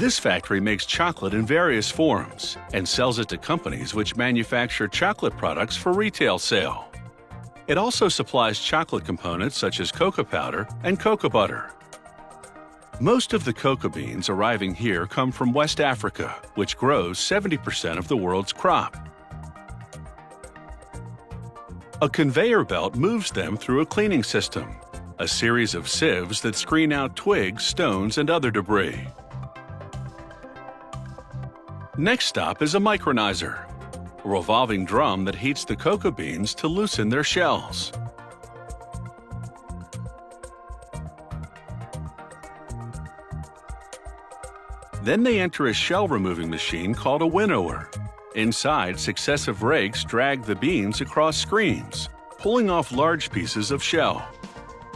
This factory makes chocolate in various forms and sells it to companies which manufacture chocolate products for retail sale. It also supplies chocolate components such as cocoa powder and cocoa butter. Most of the cocoa beans arriving here come from West Africa, which grows 70% of the world's crop. A conveyor belt moves them through a cleaning system, a series of sieves that screen out twigs, stones, and other debris. Next stop is a micronizer, a revolving drum that heats the cocoa beans to loosen their shells. Then they enter a shell-removing machine called a winnower. Inside, successive rakes drag the beans across screens, pulling off large pieces of shell.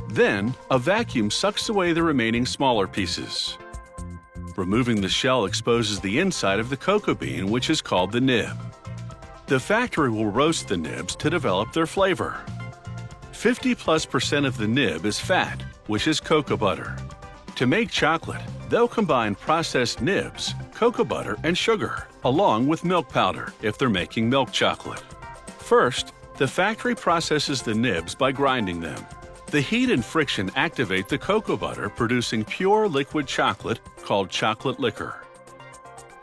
Then, a vacuum sucks away the remaining smaller pieces. Removing the shell exposes the inside of the cocoa bean, which is called the nib. The factory will roast the nibs to develop their flavor. 50+% of the nib is fat, which is cocoa butter. To make chocolate, they'll combine processed nibs, cocoa butter, and sugar, along with milk powder if they're making milk chocolate. First, the factory processes the nibs by grinding them. The heat and friction activate the cocoa butter, producing pure liquid chocolate called chocolate liquor.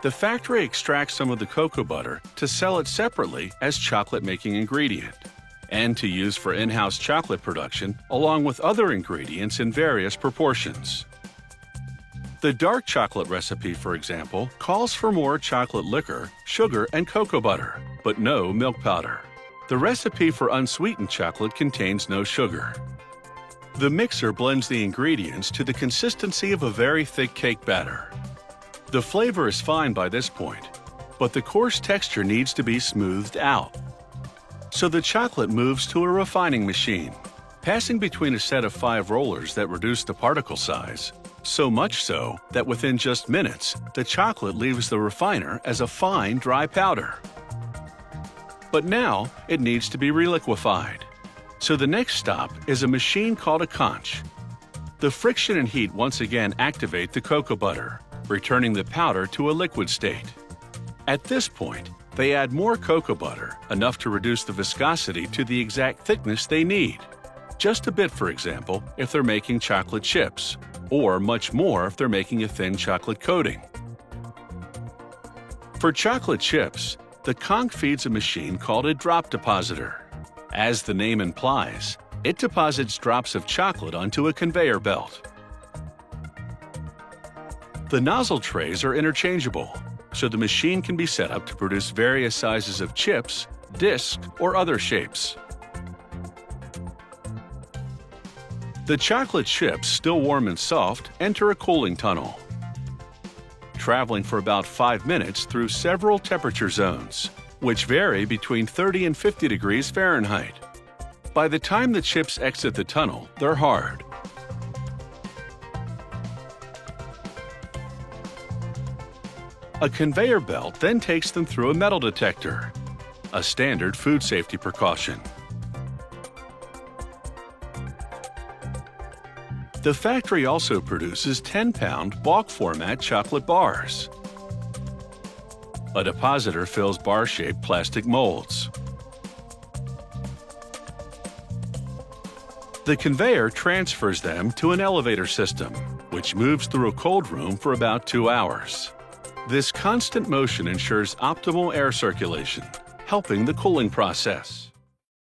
The factory extracts some of the cocoa butter to sell it separately as chocolate-making ingredient, and to use for in-house chocolate production along with other ingredients in various proportions. The dark chocolate recipe, for example, calls for more chocolate liquor, sugar, and cocoa butter, but no milk powder. The recipe for unsweetened chocolate contains no sugar. The mixer blends the ingredients to the consistency of a very thick cake batter. The flavor is fine by this point, but the coarse texture needs to be smoothed out. So the chocolate moves to a refining machine, passing between a set of 5 rollers that reduce the particle size, so much so that within just minutes, the chocolate leaves the refiner as a fine, dry powder. But now, it needs to be reliquefied. So the next stop is a machine called a conch. The friction and heat once again activate the cocoa butter, returning the powder to a liquid state. At this point, they add more cocoa butter, enough to reduce the viscosity to the exact thickness they need. Just a bit, for example, if they're making chocolate chips, or much more if they're making a thin chocolate coating. For chocolate chips, the conch feeds a machine called a drop depositor. As the name implies, it deposits drops of chocolate onto a conveyor belt. The nozzle trays are interchangeable, so the machine can be set up to produce various sizes of chips, discs, or other shapes. The chocolate chips, still warm and soft, enter a cooling tunnel, traveling for about 5 minutes through several temperature zones, which vary between 30 and 50 degrees Fahrenheit. By the time the chips exit the tunnel, they're hard. A conveyor belt then takes them through a metal detector, a standard food safety precaution. The factory also produces 10-pound bulk format chocolate bars. A depositor fills bar-shaped plastic molds. The conveyor transfers them to an elevator system, which moves through a cold room for about 2 hours. This constant motion ensures optimal air circulation, helping the cooling process.